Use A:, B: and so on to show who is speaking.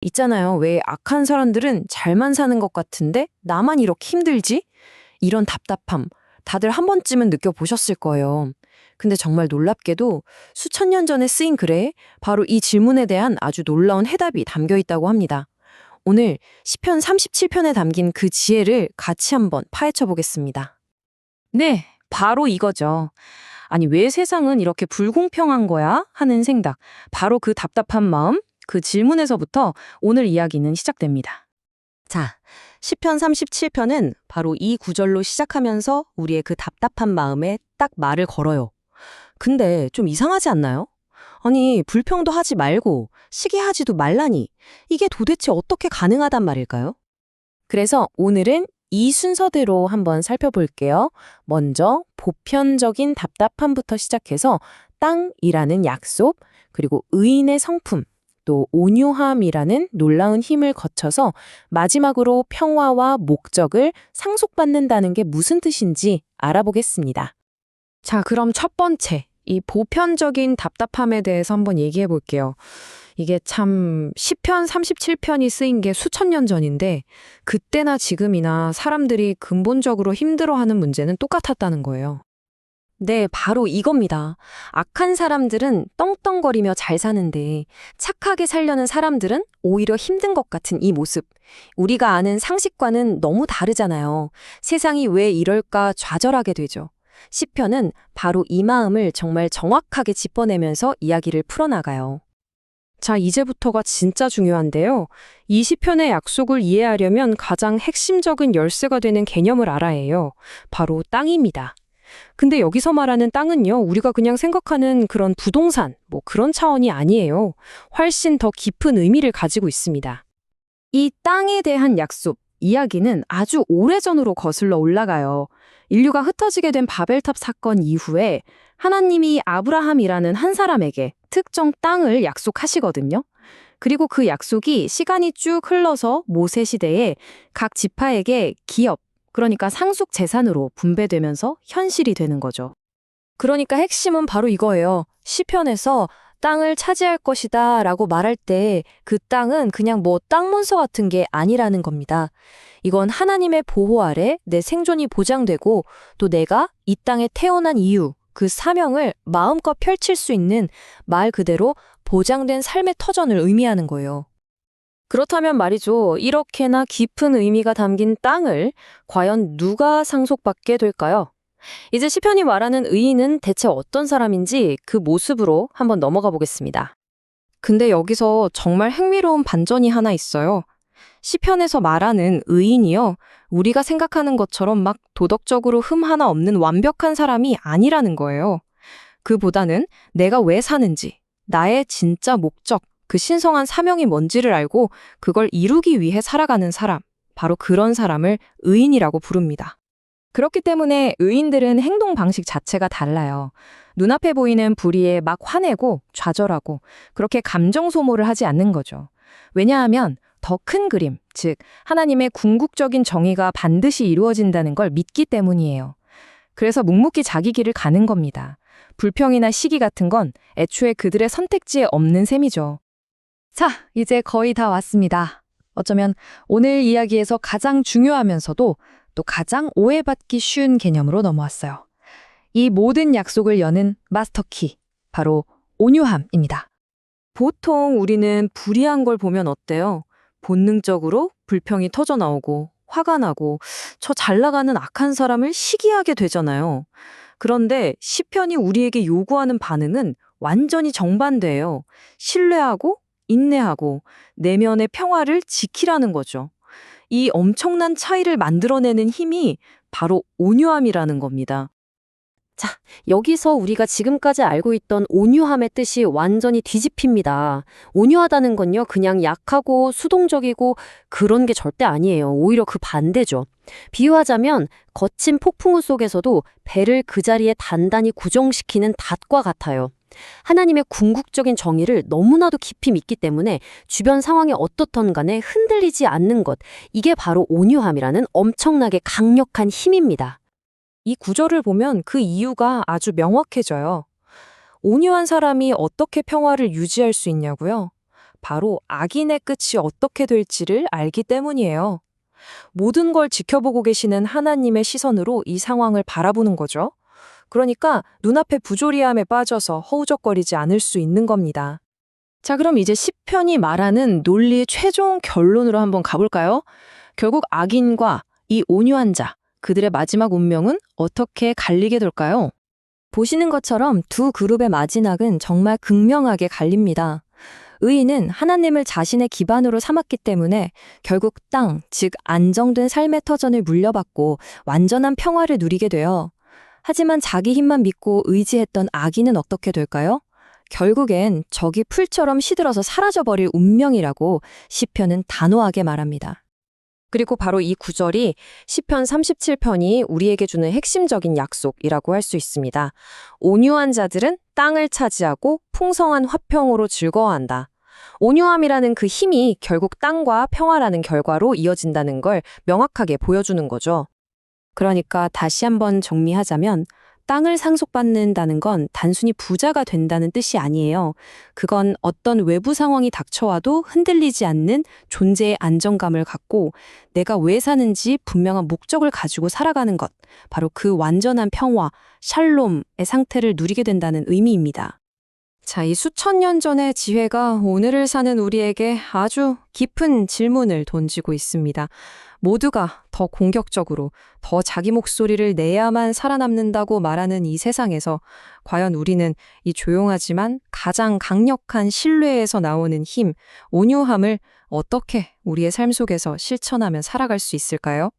A: 있잖아요. 왜 악한 사람들은 잘만 사는 것 같은데 나만 이렇게 힘들지? 이런 답답함 다들 한 번쯤은 느껴보셨을 거예요. 근데 정말 놀랍게도 수천 년 전에 쓰인 글에 바로 이 질문에 대한 아주 놀라운 해답이 담겨 있다고 합니다. 오늘 시편 37편에 담긴 그 지혜를 같이 한번 파헤쳐 보겠습니다. 네, 바로 이거죠. 아니, 왜 세상은 이렇게 불공평한 거야? 하는 생각. 바로 그 답답한 마음, 그 질문에서부터 오늘 이야기는 시작됩니다. 자, 시편 37편은 바로 이 구절로 시작하면서 우리의 그 답답한 마음에 딱 말을 걸어요. 근데 좀 이상하지 않나요? 아니, 불평도 하지 말고 시기하지도 말라니. 이게 도대체 어떻게 가능하단 말일까요? 그래서 오늘은 이 순서대로 한번 살펴볼게요. 먼저 보편적인 답답함부터 시작해서 땅이라는 약속, 그리고 의인의 성품, 또 온유함이라는 놀라운 힘을 거쳐서 마지막으로 평화와 목적을 상속받는다는 게 무슨 뜻인지 알아보겠습니다. 자, 그럼 첫 번째, 이 보편적인 답답함에 대해서 한번 얘기해 볼게요. 이게 참 시편 37편이 쓰인 게 수천 년 전인데 그때나 지금이나 사람들이 근본적으로 힘들어하는 문제는 똑같았다는 거예요. 네, 바로 이겁니다. 악한 사람들은 떵떵거리며 잘 사는데 착하게 살려는 사람들은 오히려 힘든 것 같은 이 모습. 우리가 아는 상식과는 너무 다르잖아요. 세상이 왜 이럴까 좌절하게 되죠. 시편은 바로 이 마음을 정말 정확하게 짚어내면서 이야기를 풀어나가요. 자, 이제부터가 진짜 중요한데요. 이 시편의 약속을 이해하려면 가장 핵심적인 열쇠가 되는 개념을 알아야 해요. 바로 땅입니다. 근데 여기서 말하는 땅은요, 우리가 그냥 생각하는 그런 부동산, 뭐 그런 차원이 아니에요. 훨씬 더 깊은 의미를 가지고 있습니다. 이 땅에 대한 약속, 이야기는 아주 오래전으로 거슬러 올라가요. 인류가 흩어지게 된 바벨탑 사건 이후에 하나님이 아브라함이라는 한 사람에게 특정 땅을 약속하시거든요. 그리고 그 약속이 시간이 쭉 흘러서 모세 시대에 각 지파에게 기업, 그러니까 상속 재산으로 분배되면서 현실이 되는 거죠. 그러니까 핵심은 바로 이거예요. 시편에서 땅을 차지할 것이다 라고 말할 때 그 땅은 그냥 뭐 땅 문서 같은 게 아니라는 겁니다. 이건 하나님의 보호 아래 내 생존이 보장되고 또 내가 이 땅에 태어난 이유, 그 사명을 마음껏 펼칠 수 있는 말 그대로 보장된 삶의 터전을 의미하는 거예요. 그렇다면 말이죠. 이렇게나 깊은 의미가 담긴 땅을 과연 누가 상속받게 될까요? 이제 시편이 말하는 의인은 대체 어떤 사람인지 그 모습으로 한번 넘어가 보겠습니다. 근데 여기서 정말 흥미로운 반전이 하나 있어요. 시편에서 말하는 의인이요. 우리가 생각하는 것처럼 막 도덕적으로 흠 하나 없는 완벽한 사람이 아니라는 거예요. 그보다는 내가 왜 사는지, 나의 진짜 목적, 그 신성한 사명이 뭔지를 알고 그걸 이루기 위해 살아가는 사람, 바로 그런 사람을 의인이라고 부릅니다. 그렇기 때문에 의인들은 행동 방식 자체가 달라요. 눈앞에 보이는 불의에 막 화내고 좌절하고 그렇게 감정 소모를 하지 않는 거죠. 왜냐하면 더 큰 그림, 즉 하나님의 궁극적인 정의가 반드시 이루어진다는 걸 믿기 때문이에요. 그래서 묵묵히 자기 길을 가는 겁니다. 불평이나 시기 같은 건 애초에 그들의 선택지에 없는 셈이죠. 자, 이제 거의 다 왔습니다. 어쩌면 오늘 이야기에서 가장 중요하면서도 또 가장 오해받기 쉬운 개념으로 넘어왔어요. 이 모든 약속을 여는 마스터키, 바로 온유함입니다. 보통 우리는 불의한 걸 보면 어때요? 본능적으로 불평이 터져나오고 화가 나고 저 잘 나가는 악한 사람을 시기하게 되잖아요. 그런데 시편이 우리에게 요구하는 반응은 완전히 정반대예요. 신뢰하고 인내하고 내면의 평화를 지키라는 거죠. 이 엄청난 차이를 만들어내는 힘이 바로 온유함이라는 겁니다. 자, 여기서 우리가 지금까지 알고 있던 온유함의 뜻이 완전히 뒤집힙니다. 온유하다는 건요, 그냥 약하고 수동적이고 그런 게 절대 아니에요. 오히려 그 반대죠. 비유하자면 거친 폭풍우 속에서도 배를 그 자리에 단단히 고정시키는 닷과 같아요. 하나님의 궁극적인 정의를 너무나도 깊이 믿기 때문에 주변 상황이 어떻든 간에 흔들리지 않는 것, 이게 바로 온유함이라는 엄청나게 강력한 힘입니다. 이 구절을 보면 그 이유가 아주 명확해져요. 온유한 사람이 어떻게 평화를 유지할 수 있냐고요? 바로 악인의 끝이 어떻게 될지를 알기 때문이에요. 모든 걸 지켜보고 계시는 하나님의 시선으로 이 상황을 바라보는 거죠. 그러니까 눈앞의 부조리함에 빠져서 허우적거리지 않을 수 있는 겁니다. 자, 그럼 이제 시편이 말하는 논리의 최종 결론으로 한번 가볼까요? 결국 악인과 이 온유한 자, 그들의 마지막 운명은 어떻게 갈리게 될까요? 보시는 것처럼 두 그룹의 마지막은 정말 극명하게 갈립니다. 의인은 하나님을 자신의 기반으로 삼았기 때문에 결국 땅, 즉 안정된 삶의 터전을 물려받고 완전한 평화를 누리게 돼요. 하지만 자기 힘만 믿고 의지했던 악인은 어떻게 될까요? 결국엔 적이 풀처럼 시들어서 사라져버릴 운명이라고 시편은 단호하게 말합니다. 그리고 바로 이 구절이 시편 37편이 우리에게 주는 핵심적인 약속이라고 할 수 있습니다. 온유한 자들은 땅을 차지하고 풍성한 화평으로 즐거워한다. 온유함이라는 그 힘이 결국 땅과 평화라는 결과로 이어진다는 걸 명확하게 보여주는 거죠. 그러니까 다시 한번 정리하자면 땅을 상속받는다는 건 단순히 부자가 된다는 뜻이 아니에요. 그건 어떤 외부 상황이 닥쳐와도 흔들리지 않는 존재의 안정감을 갖고 내가 왜 사는지 분명한 목적을 가지고 살아가는 것, 바로 그 완전한 평화, 샬롬의 상태를 누리게 된다는 의미입니다. 자, 이 수천 년 전의 지혜가 오늘을 사는 우리에게 아주 깊은 질문을 던지고 있습니다. 모두가 더 공격적으로, 더 자기 목소리를 내야만 살아남는다고 말하는 이 세상에서 과연 우리는 이 조용하지만 가장 강력한 신뢰에서 나오는 힘, 온유함을 어떻게 우리의 삶 속에서 실천하며 살아갈 수 있을까요?